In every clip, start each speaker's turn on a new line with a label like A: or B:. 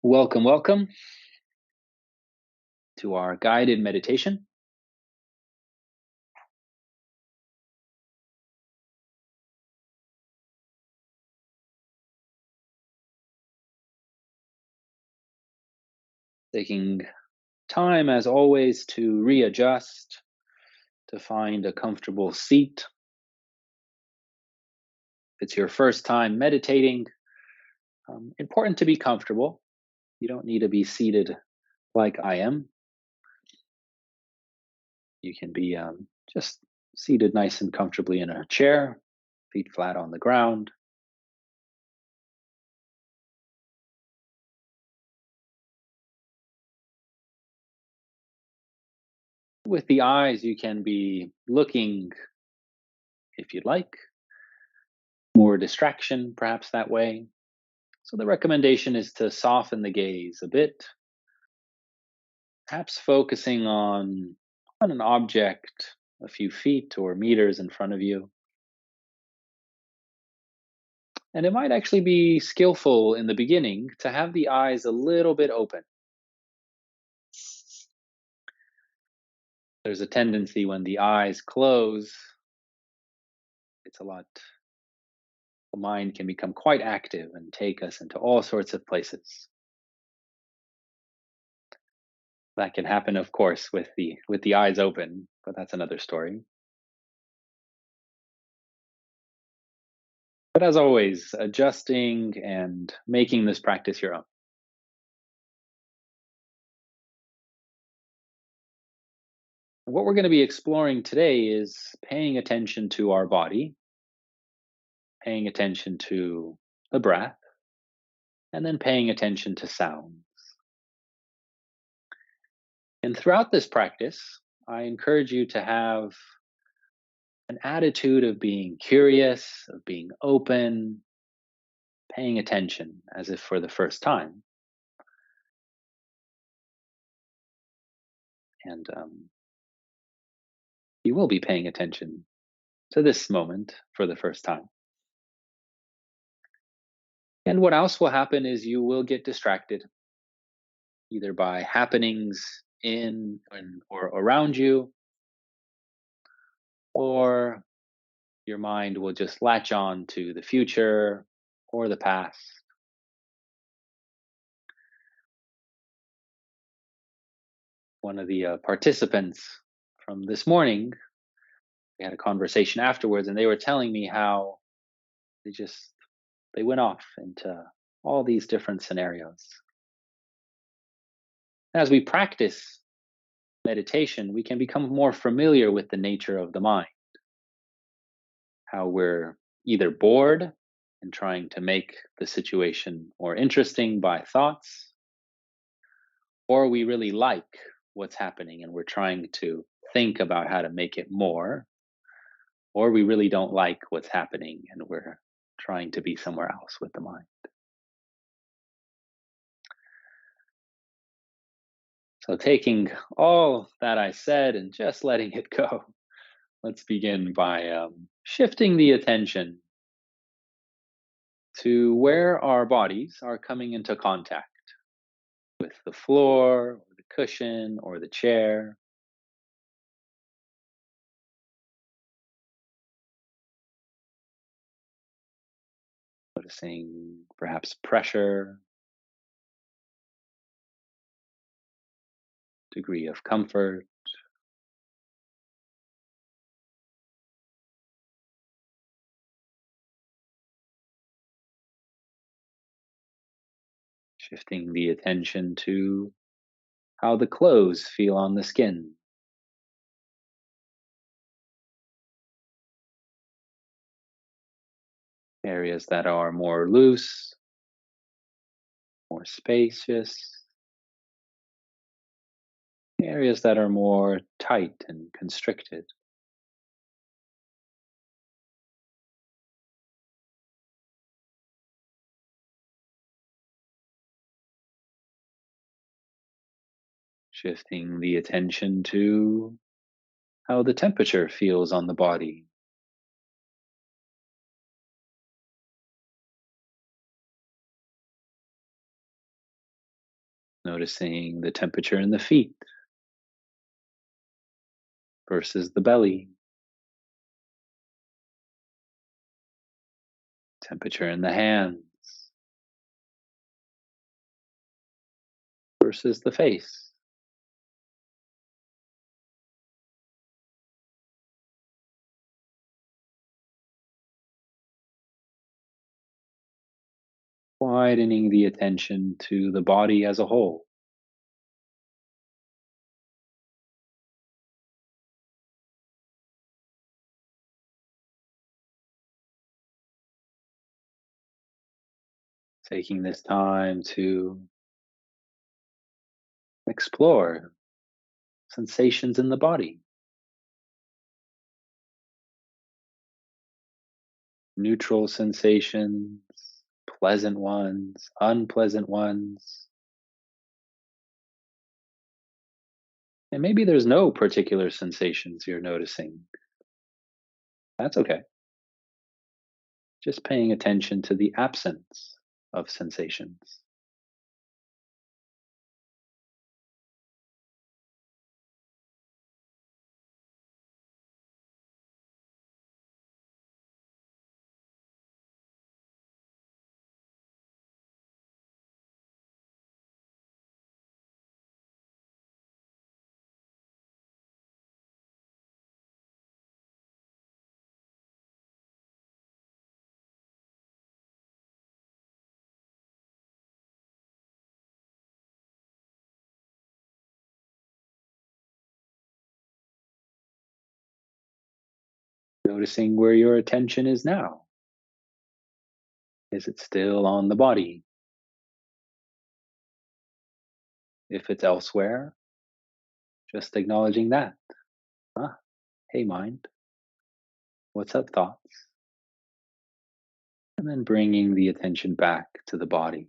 A: Welcome, welcome to our guided meditation. Taking time, as always, to readjust, to find a comfortable seat. If it's your first time meditating, important to be comfortable. You don't need to be seated like I am. You can be just seated nice and comfortably in a chair, feet flat on the ground. With the eyes, you can be looking, if you'd like, more distraction, perhaps that way. So the recommendation is to soften the gaze a bit, perhaps focusing on an object a few feet or meters in front of you. And it might actually be skillful in the beginning to have the eyes a little bit open. There's a tendency when the eyes close, it's a lot, the mind can become quite active and take us into all sorts of places. That can happen, of course, with the eyes open, but that's another story. But as always, adjusting and making this practice your own. What we're going to be exploring today is paying attention to our body, paying attention to the breath, and then paying attention to sounds. And throughout this practice, I encourage you to have an attitude of being curious, of being open, paying attention as if for the first time. And you will be paying attention to this moment for the first time. And what else will happen is you will get distracted either by happenings in or around you, or your mind will just latch on to the future or the past. One of the participants from this morning, we had a conversation afterwards, and they were telling me how they just they went off into all these different scenarios. As we practice meditation, we can become more familiar with the nature of the mind, how we're either bored and trying to make the situation more interesting by thoughts, or we really like what's happening and we're trying to think about how to make it more, or we really don't like what's happening and we're trying to be somewhere else with the mind. So, taking all that I said and just letting it go, let's begin by shifting the attention to where our bodies are coming into contact with the floor, or the cushion, or the chair. Noticing perhaps pressure, degree of comfort, shifting the attention to how the clothes feel on the skin, areas that are more loose, more spacious, areas that are more tight and constricted. Shifting the attention to how the temperature feels on the body, Noticing the temperature in the feet versus the belly, temperature in the hands versus the face. Widening the attention to the body as a whole. Taking this time to explore sensations in the body, neutral sensations, pleasant ones, unpleasant ones. And maybe there's no particular sensations you're noticing. That's okay. Just paying attention to the absence of sensations. Noticing where your attention is now. Is it still on the body? If it's elsewhere, just acknowledging that. Ah, hey, mind, what's up, thoughts? And then bringing the attention back to the body.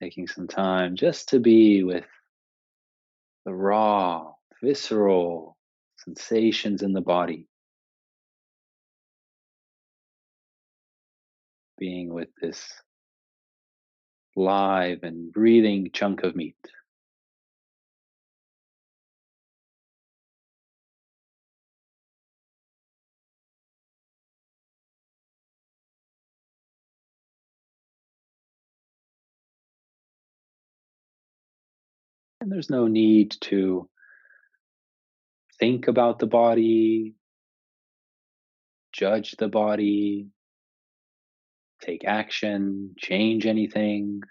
A: Taking some time just to be with the raw, visceral sensations in the body, being with this live and breathing chunk of meat. And there's no need to think about the body, judge the body, take action, change anything.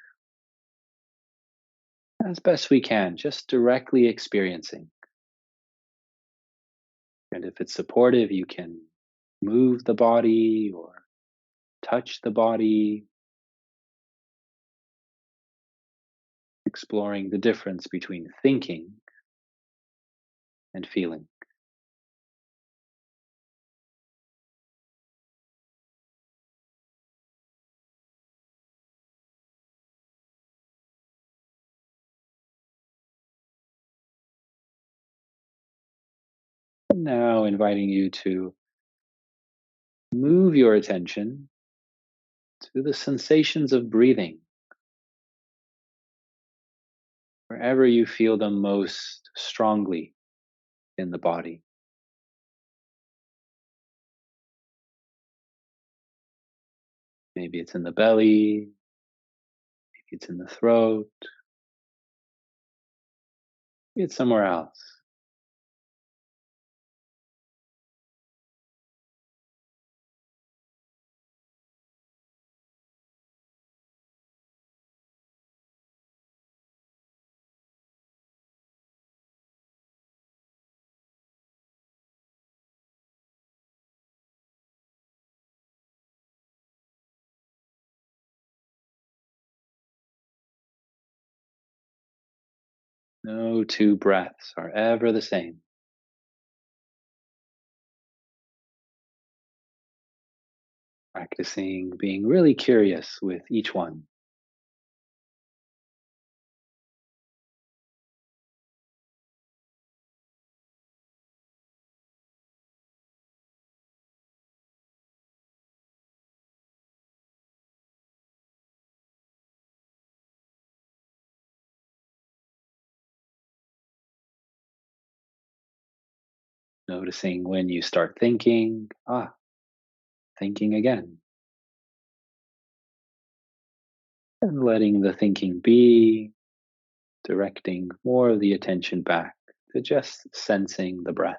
A: As best we can, just directly experiencing. And if it's supportive, you can move the body or touch the body, exploring the difference between thinking and feeling. Now, inviting you to move your attention to the sensations of breathing, wherever you feel them most strongly in the body. Maybe it's in the belly, maybe it's in the throat, maybe it's somewhere else. No two breaths are ever the same. Practicing being really curious with each one. Noticing when you start thinking, thinking again, and letting the thinking be, directing more of the attention back to just sensing the breath.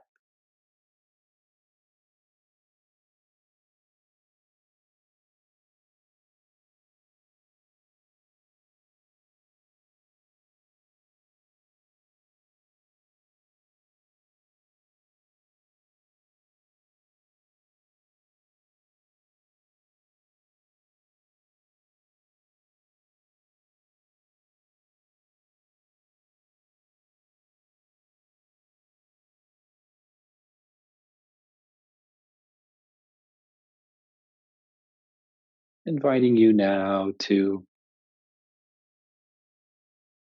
A: Inviting you now to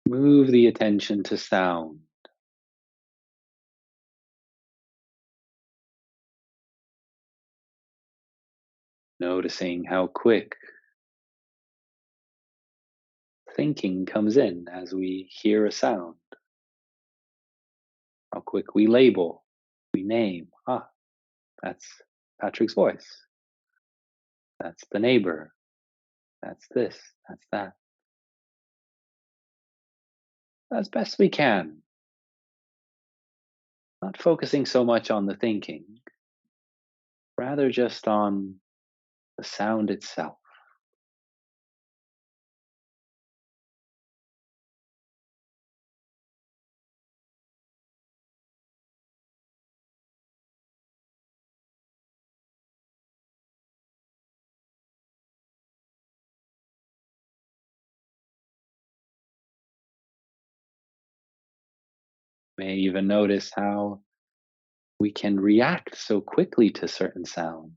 A: move the attention to sound, noticing how quick thinking comes in as we hear a sound, how quick we label, we name, that's Patrick's voice, that's the neighbor, that's this, that's that, as best we can, not focusing so much on the thinking, rather just on the sound itself. May even notice how we can react so quickly to certain sounds,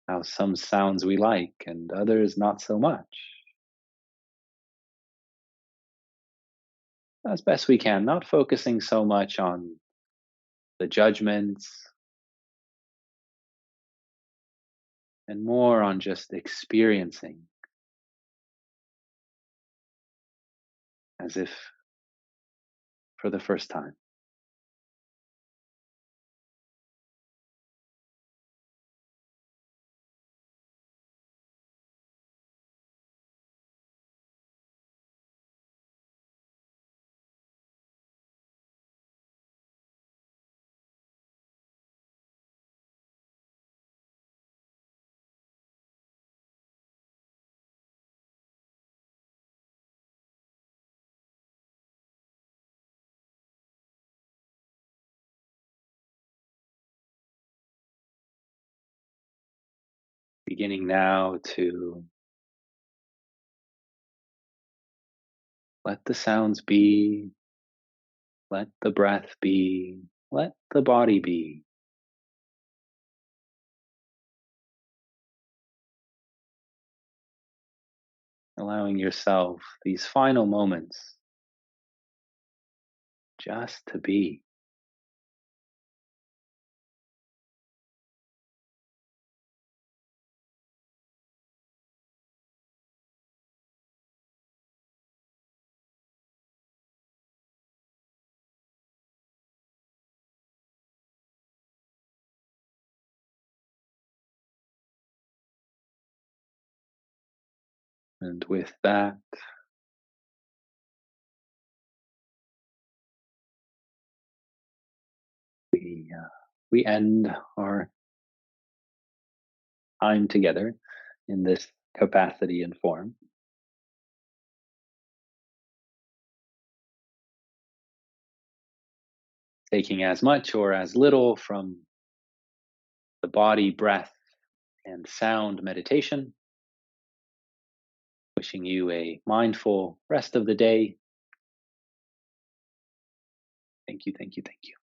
A: how some sounds we like and others not so much. As best we can, not focusing so much on the judgments and more on just experiencing as if for the first time. Beginning now to let the sounds be, let the breath be, let the body be, allowing yourself these final moments just to be. And with that, we end our time together in this capacity and form, taking as much or as little from the body, breath, and sound meditation. Wishing you a mindful rest of the day. Thank you, thank you, thank you.